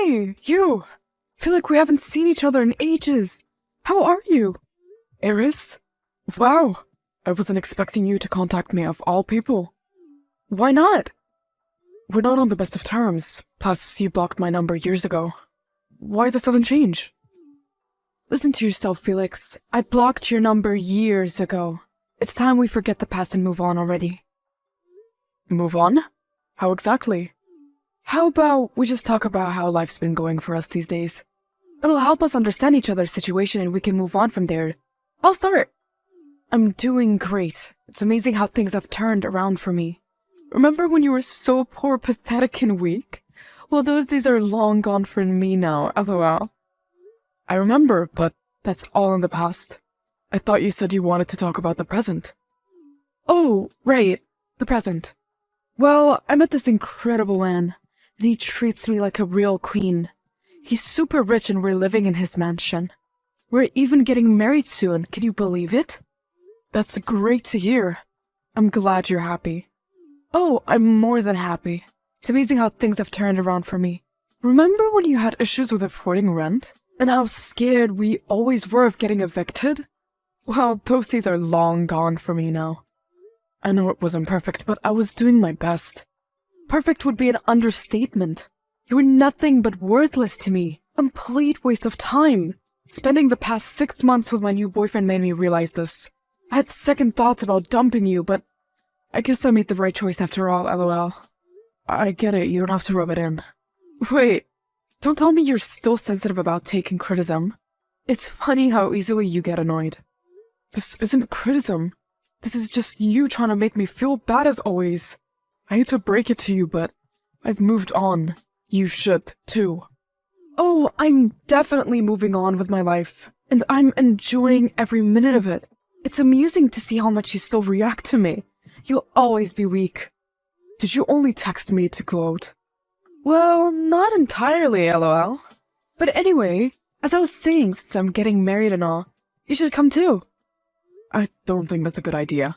Hey, you! Feel like we haven't seen each other in ages. How are you? Iris? Wow, I wasn't expecting you to contact me of all people. Why not? We're not on the best of terms, plus you blocked my number years ago. Why the sudden change? Listen to yourself, Felix. I blocked your number years ago. It's time we forget the past and move on already. Move on? How exactly? How about we just talk about how life's been going for us these days? It'll help us understand each other's situation and we can move on from there. I'll start. I'm doing great. It's amazing how things have turned around for me. Remember when you were so poor, pathetic, and weak? Well, those days are long gone for me now, lol. I remember, but that's all in the past. I thought you said you wanted to talk about the present. Oh, right, the present. Well, I met this incredible man, and he treats me like a real queen. He's super rich and we're living in his mansion. We're even getting married soon, can you believe it? That's great to hear. I'm glad you're happy. Oh, I'm more than happy. It's amazing how things have turned around for me. Remember when you had issues with affording rent? And how scared we always were of getting evicted? Well, those days are long gone for me now. I know it wasn't perfect, but I was doing my best. Perfect would be an understatement. You were nothing but worthless to me. Complete waste of time. Spending the past 6 months with my new boyfriend made me realize this. I had second thoughts about dumping you, but I guess I made the right choice after all, lol. I get it, you don't have to rub it in. Wait, don't tell me you're still sensitive about taking criticism. It's funny how easily you get annoyed. This isn't criticism. This is just you trying to make me feel bad as always. I hate to break it to you, but I've moved on. You should, too. Oh, I'm definitely moving on with my life, and I'm enjoying every minute of it. It's amusing to see how much you still react to me. You'll always be weak. Did you only text me to gloat? Well, not entirely, lol. But anyway, as I was saying, since I'm getting married and all, you should come too. I don't think that's a good idea.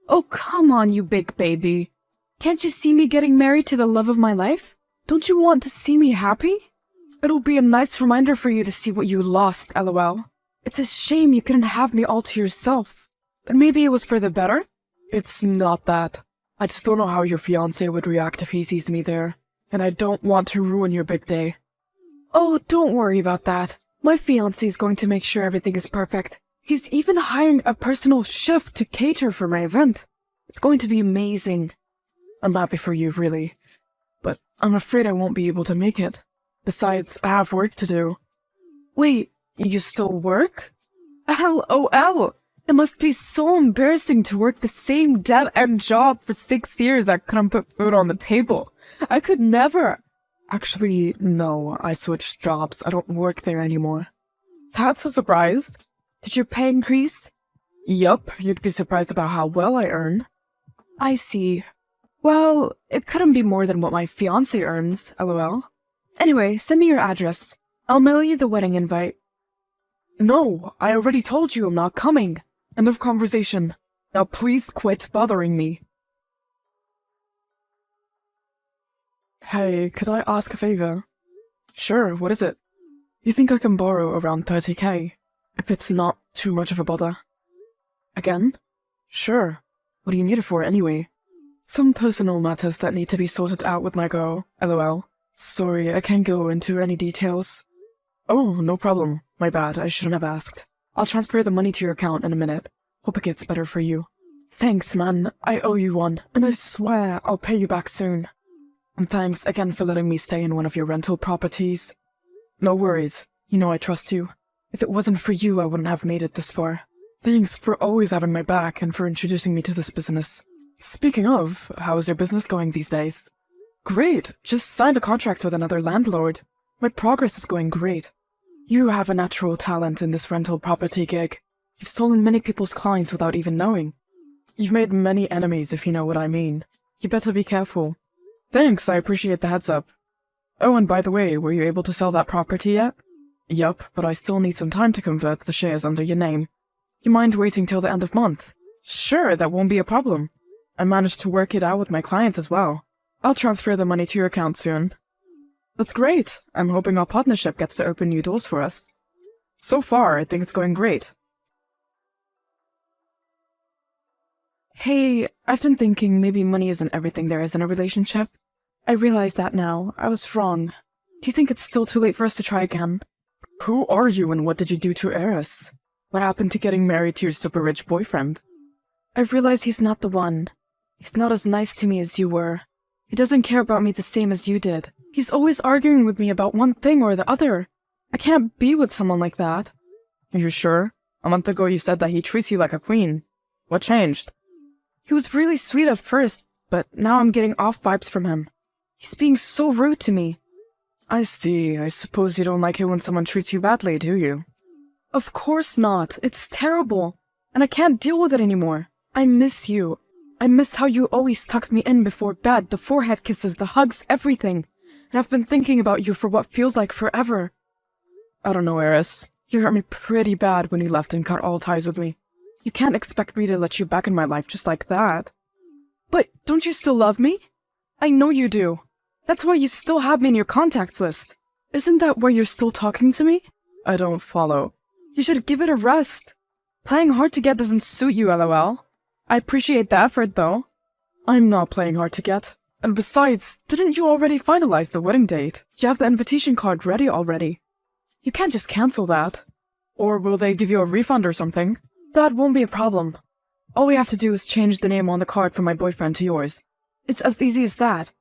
Oh, come on, you big baby. Can't you see me getting married to the love of my life? Don't you want to see me happy? It'll be a nice reminder for you to see what you lost, lol. It's a shame you couldn't have me all to yourself. But maybe it was for the better? It's not that. I just don't know how your fiancé would react if he sees me there. And I don't want to ruin your big day. Oh, don't worry about that. My fiancé is going to make sure everything is perfect. He's even hiring a personal chef to cater for my event. It's going to be amazing. I'm happy for you, really. But I'm afraid I won't be able to make it. Besides, I have work to do. Wait, you still work? LOL! It must be so embarrassing to work the same dead-end job for 6 years I couldn't put food on the table. I could never. Actually, no, I switched jobs. I don't work there anymore. That's a surprise. Did your pay increase? Yup, you'd be surprised about how well I earn. I see. Well, it couldn't be more than what my fiancé earns, lol. Anyway, send me your address. I'll mail you the wedding invite. No, I already told you I'm not coming. End of conversation. Now please quit bothering me. Hey, could I ask a favor? Sure, what is it? You think I can borrow around 30k? If it's not too much of a bother. Again? Sure. What do you need it for anyway? Some personal matters that need to be sorted out with my girl, lol. Sorry, I can't go into any details. Oh, no problem. My bad, I shouldn't have asked. I'll transfer the money to your account in a minute. Hope it gets better for you. Thanks, man. I owe you one, and I swear I'll pay you back soon. And thanks again for letting me stay in one of your rental properties. No worries. You know I trust you. If it wasn't for you, I wouldn't have made it this far. Thanks for always having my back and for introducing me to this business. Speaking of, how is your business going these days? Great. Just signed a contract with another landlord. My progress is going great. You have a natural talent in this rental property gig. You've stolen many people's clients without even knowing. You've made many enemies, if you know what I mean. You better be careful. Thanks, I appreciate the heads up. Oh, and by the way, were you able to sell that property yet? Yup, but I still need some time to convert the shares under your name. You mind waiting till the end of month? Sure, that won't be a problem. I managed to work it out with my clients as well. I'll transfer the money to your account soon. That's great. I'm hoping our partnership gets to open new doors for us. So far, I think it's going great. Hey, I've been thinking maybe money isn't everything there is in a relationship. I realize that now. I was wrong. Do you think it's still too late for us to try again? Who are you and what did you do to Eris? What happened to getting married to your super rich boyfriend? I realized he's not the one. He's not as nice to me as you were. He doesn't care about me the same as you did. He's always arguing with me about one thing or the other. I can't be with someone like that. Are you sure? A month ago you said that he treats you like a queen. What changed? He was really sweet at first, but now I'm getting off vibes from him. He's being so rude to me. I see. I suppose you don't like it when someone treats you badly, do you? Of course not. It's terrible. And I can't deal with it anymore. I miss you. I miss how you always tucked me in before bed, the forehead kisses, the hugs, everything. And I've been thinking about you for what feels like forever. I don't know, Eris. You hurt me pretty bad when you left and cut all ties with me. You can't expect me to let you back in my life just like that. But don't you still love me? I know you do. That's why you still have me in your contacts list. Isn't that why you're still talking to me? I don't follow. You should give it a rest. Playing hard to get doesn't suit you, LOL. I appreciate the effort, though. I'm not playing hard to get. And besides, didn't you already finalize the wedding date? You have the invitation card ready already. You can't just cancel that. Or will they give you a refund or something? That won't be a problem. All we have to do is change the name on the card from my boyfriend to yours. It's as easy as that.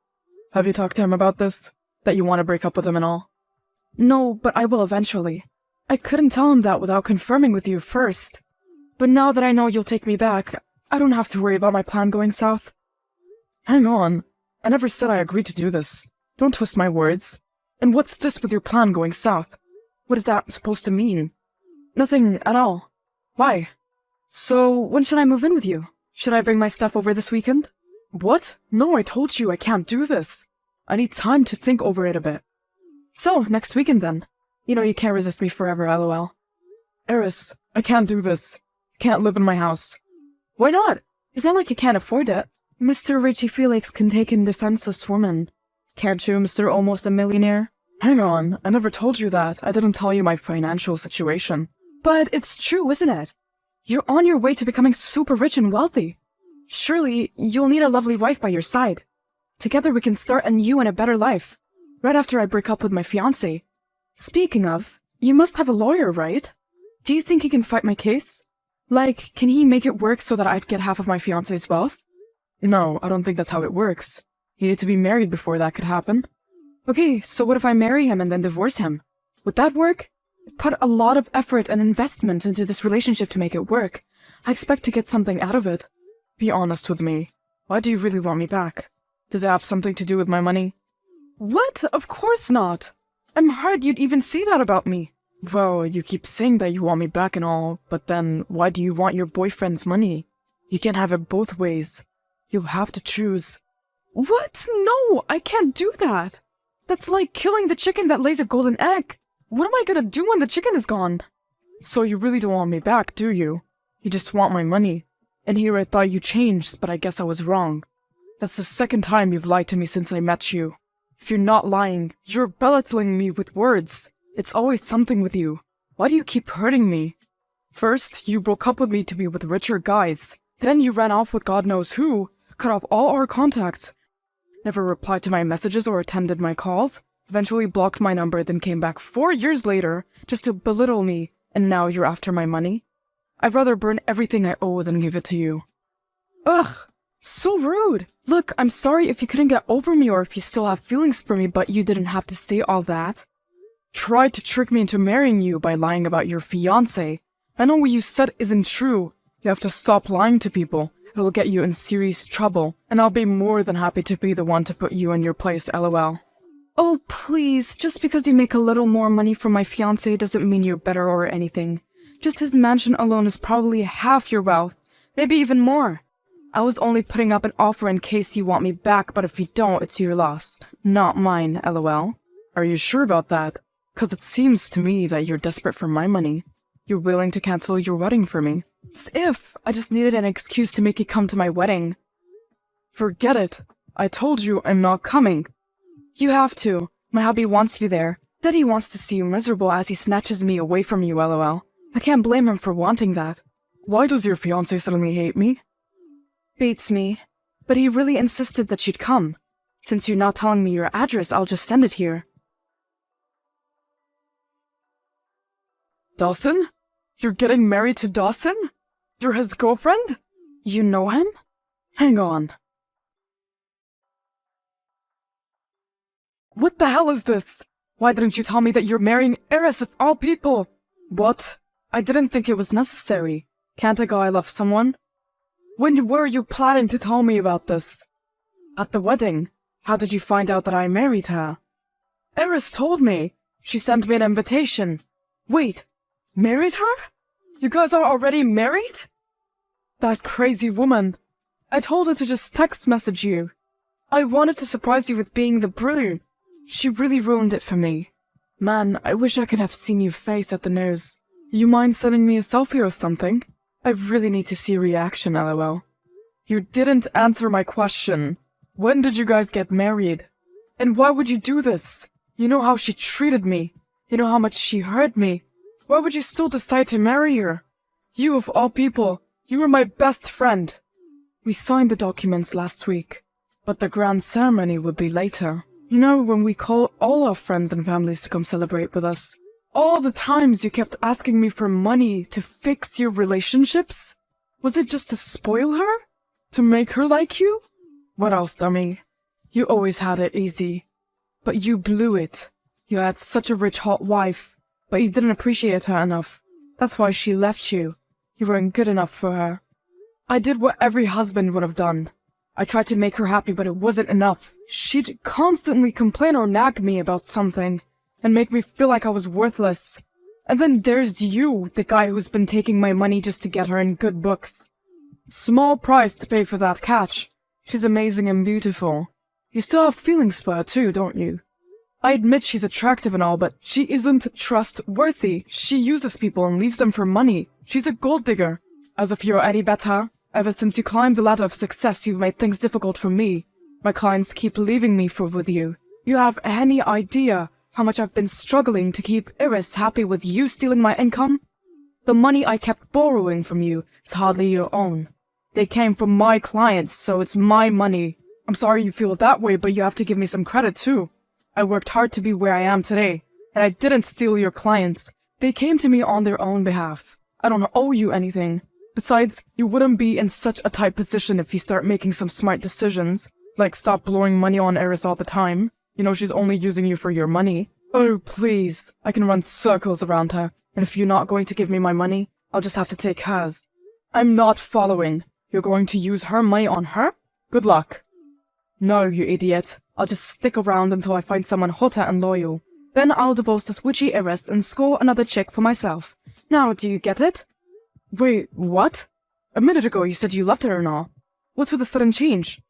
Have you talked to him about this? That you want to break up with him and all? No, but I will eventually. I couldn't tell him that without confirming with you first. But now that I know you'll take me back, I don't have to worry about my plan going south. Hang on. I never said I agreed to do this. Don't twist my words. And what's this with your plan going south? What is that supposed to mean? Nothing at all. Why? So, when should I move in with you? Should I bring my stuff over this weekend? What? No, I told you I can't do this. I need time to think over it a bit. So, next weekend then. You know you can't resist me forever, LOL. Eris, I can't do this. I can't live in my house. Why not? It's not like you can't afford it. Mr. Richie Felix can take in defenseless woman. Can't you, Mr. Almost a Millionaire? Hang on, I never told you that. I didn't tell you my financial situation. But it's true, isn't it? You're on your way to becoming super rich and wealthy. Surely, you'll need a lovely wife by your side. Together we can start a new and a better life. Right after I break up with my fiancé. Speaking of, you must have a lawyer, right? Do you think he can fight my case? Like, can he make it work so that I'd get half of my fiancé's wealth? No, I don't think that's how it works. You need to be married before that could happen. Okay, so what if I marry him and then divorce him? Would that work? I put a lot of effort and investment into this relationship to make it work. I expect to get something out of it. Be honest with me. Why do you really want me back? Does it have something to do with my money? What? Of course not. I'm hurt you'd even see that about me. Well, you keep saying that you want me back and all, but then why do you want your boyfriend's money? You can't have it both ways. You'll have to choose. What? No, I can't do that. That's like killing the chicken that lays a golden egg. What am I gonna do when the chicken is gone? So you really don't want me back, do you? You just want my money. And here I thought you changed, but I guess I was wrong. That's the second time you've lied to me since I met you. If you're not lying, you're belittling me with words. It's always something with you. Why do you keep hurting me? First, you broke up with me to be with richer guys. Then you ran off with God knows who, cut off all our contacts. Never replied to my messages or attended my calls. Eventually blocked my number, then came back 4 years later just to belittle me, and now you're after my money? I'd rather burn everything I owe than give it to you. Ugh! So rude! Look, I'm sorry if you couldn't get over me or if you still have feelings for me, but you didn't have to say all that. Tried to trick me into marrying you by lying about your fiancé. I know what you said isn't true. You have to stop lying to people. It will get you in serious trouble, and I'll be more than happy to be the one to put you in your place, LOL. Oh, please, just because you make a little more money from my fiancé doesn't mean you're better or anything. Just his mansion alone is probably half your wealth, maybe even more. I was only putting up an offer in case you want me back, but if you don't, it's your loss, not mine, LOL. Are you sure about that? 'Cause it seems to me that you're desperate for my money. You're willing to cancel your wedding for me. As if I just needed an excuse to make you come to my wedding. Forget it. I told you I'm not coming. You have to. My hubby wants you there. Daddy wants to see you miserable as he snatches me away from you, lol. I can't blame him for wanting that. Why does your fiancé suddenly hate me? Beats me. But he really insisted that you'd come. Since you're not telling me your address, I'll just send it here. Dawson? You're getting married to Dawson? You're his girlfriend? You know him? Hang on. What the hell is this? Why didn't you tell me that you're marrying Eris of all people? What? I didn't think it was necessary. Can't a guy love someone? When were you planning to tell me about this? At the wedding. How did you find out that I married her? Eris told me. She sent me an invitation. Wait, married her? You guys are already married? That crazy woman. I told her to just text message you. I wanted to surprise you with being the brew. She really ruined it for me. Man, I wish I could have seen you face at the news. You mind sending me a selfie or something? I really need to see reaction, lol. You didn't answer my question. When did you guys get married? And why would you do this? You know how she treated me. You know how much she hurt me. Why would you still decide to marry her? You of all people, you were my best friend. We signed the documents last week, but the grand ceremony would be later. You know, when we call all our friends and families to come celebrate with us. All the times you kept asking me for money to fix your relationships? Was it just to spoil her? To make her like you? What else, dummy? You always had it easy. But you blew it. You had such a rich hot wife, but you didn't appreciate her enough. That's why she left you. You weren't good enough for her. I did what every husband would have done. I tried to make her happy, but it wasn't enough. She'd constantly complain or nag me about something, and make me feel like I was worthless. And then there's you, the guy who's been taking my money just to get her in good books. Small price to pay for that catch. She's amazing and beautiful. You still have feelings for her too, don't you? I admit she's attractive and all, but she isn't trustworthy. She uses people and leaves them for money. She's a gold digger. As if you're any better. Ever since you climbed the ladder of success, you've made things difficult for me. My clients keep leaving me with you. You have any idea how much I've been struggling to keep Iris happy with you stealing my income? The money I kept borrowing from you is hardly your own. They came from my clients, so it's my money. I'm sorry you feel that way, but you have to give me some credit too. I worked hard to be where I am today, and I didn't steal your clients. They came to me on their own behalf. I don't owe you anything. Besides, you wouldn't be in such a tight position if you start making some smart decisions, like stop blowing money on Eris all the time. You know she's only using you for your money. Oh, please. I can run circles around her, and if you're not going to give me my money, I'll just have to take hers. I'm not following. You're going to use her money on her? Good luck. No, you idiot. I'll just stick around until I find someone hotter and loyal. Then I'll divorce this witchy Eris and score another chick for myself. Now, do you get it? Wait, what? A minute ago you said you loved her and all. What's with the sudden change?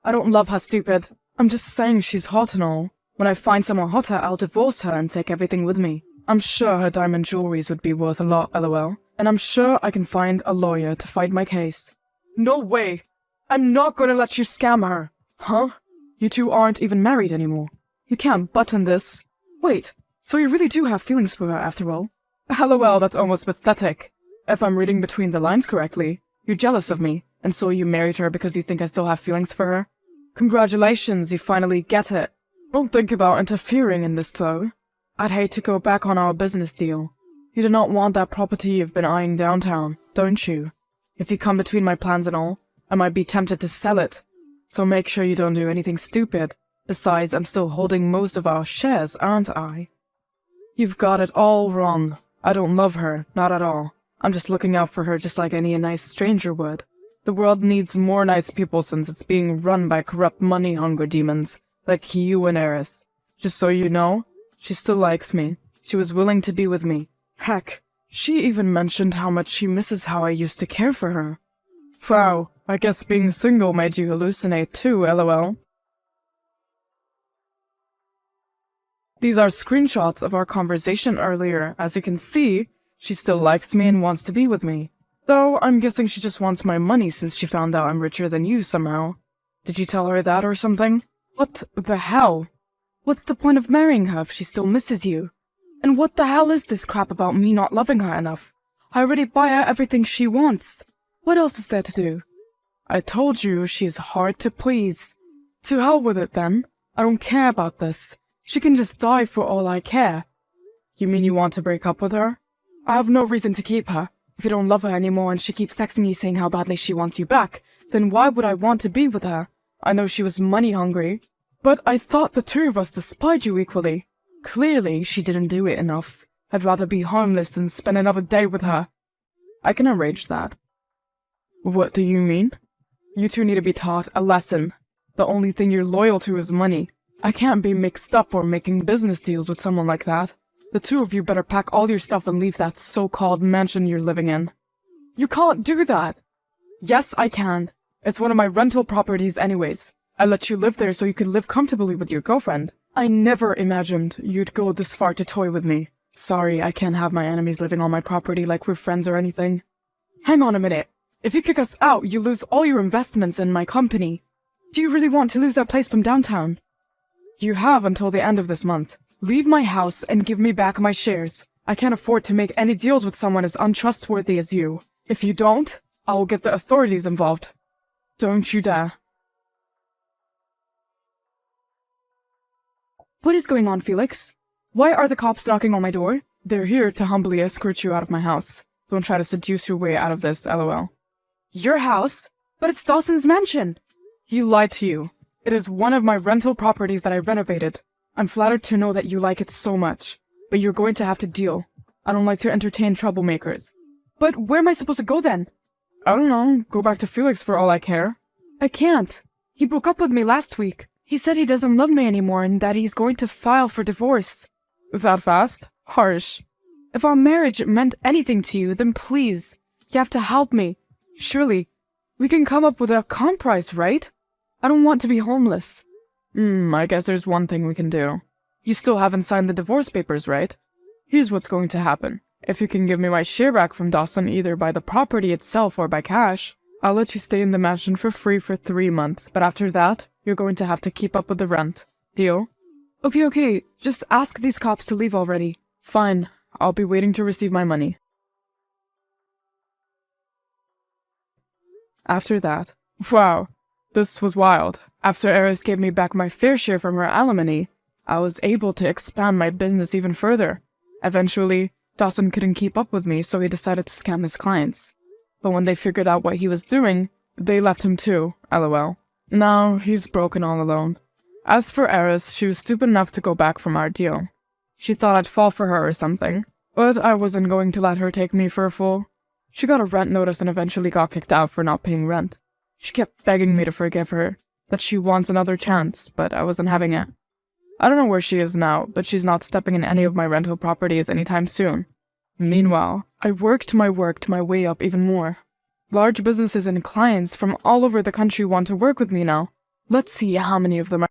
I don't love her, stupid. I'm just saying she's hot and all. When I find someone hotter, I'll divorce her and take everything with me. I'm sure her diamond jewelries would be worth a lot, lol. And I'm sure I can find a lawyer to fight my case. No way! I'm not gonna let you scam her! Huh? You two aren't even married anymore. You can't button this. Wait, so you really do have feelings for her after all? LOL, that's almost pathetic. If I'm reading between the lines correctly, you're jealous of me, and so you married her because you think I still have feelings for her? Congratulations, you finally get it. Don't think about interfering in this though. I'd hate to go back on our business deal. You do not want that property you've been eyeing downtown, don't you? If you come between my plans and all, I might be tempted to sell it. So make sure you don't do anything stupid. Besides, I'm still holding most of our shares, aren't I? You've got it all wrong. I don't love her, not at all. I'm just looking out for her just like any nice stranger would. The world needs more nice people since it's being run by corrupt money-hungry demons, like you and Eris. Just so you know, she still likes me. She was willing to be with me. Heck, she even mentioned how much she misses how I used to care for her. Wow, I guess being single made you hallucinate too, lol. These are screenshots of our conversation earlier. As you can see, she still likes me and wants to be with me. Though, I'm guessing she just wants my money since she found out I'm richer than you somehow. Did you tell her that or something? What the hell? What's the point of marrying her if she still misses you? And what the hell is this crap about me not loving her enough? I already buy her everything she wants. What else is there to do? I told you she's hard to please. To hell with it then. I don't care about this. She can just die for all I care. You mean you want to break up with her? I have no reason to keep her. If you don't love her anymore and she keeps texting you saying how badly she wants you back, then why would I want to be with her? I know she was money hungry, but I thought the two of us despised you equally. Clearly, she didn't do it enough. I'd rather be homeless than spend another day with her. I can arrange that. What do you mean? You two need to be taught a lesson. The only thing you're loyal to is money. I can't be mixed up or making business deals with someone like that. The two of you better pack all your stuff and leave that so-called mansion you're living in. You can't do that! Yes, I can. It's one of my rental properties anyways. I let you live there so you can live comfortably with your girlfriend. I never imagined you'd go this far to toy with me. Sorry, I can't have my enemies living on my property like we're friends or anything. Hang on a minute. If you kick us out, you lose all your investments in my company. Do you really want to lose that place from downtown? You have until the end of this month. Leave my house and give me back my shares. I can't afford to make any deals with someone as untrustworthy as you. If you don't, I will get the authorities involved. Don't you dare. What is going on, Felix? Why are the cops knocking on my door? They're here to humbly escort you out of my house. Don't try to seduce your way out of this, LOL. Your house? But it's Dawson's mansion! He lied to you. It is one of my rental properties that I renovated. I'm flattered to know that you like it so much. But you're going to have to deal. I don't like to entertain troublemakers. But where am I supposed to go then? I don't know. Go back to Felix for all I care. I can't. He broke up with me last week. He said he doesn't love me anymore and that he's going to file for divorce. That fast? Harsh. If our marriage meant anything to you, then please, you have to help me. Surely, we can come up with a compromise, right? I don't want to be homeless. I guess there's one thing we can do. You still haven't signed the divorce papers, right? Here's what's going to happen. If you can give me my share back from Dawson either by the property itself or by cash, I'll let you stay in the mansion for free for 3 months, but after that, you're going to have to keep up with the rent. Deal? Okay, just ask these cops to leave already. Fine, I'll be waiting to receive my money. After that, wow, this was wild. After Eris gave me back my fair share from her alimony, I was able to expand my business even further. Eventually, Dawson couldn't keep up with me, so he decided to scam his clients. But when they figured out what he was doing, they left him too, LOL. Now, he's broken all alone. As for Eris, she was stupid enough to go back from our deal. She thought I'd fall for her or something, but I wasn't going to let her take me for a fool. She got a rent notice and eventually got kicked out for not paying rent. She kept begging me to forgive her, that she wants another chance, but I wasn't having it. I don't know where she is now, but she's not stepping in any of my rental properties anytime soon. Meanwhile, I worked my way up even more. Large businesses and clients from all over the country want to work with me now. Let's see how many of them are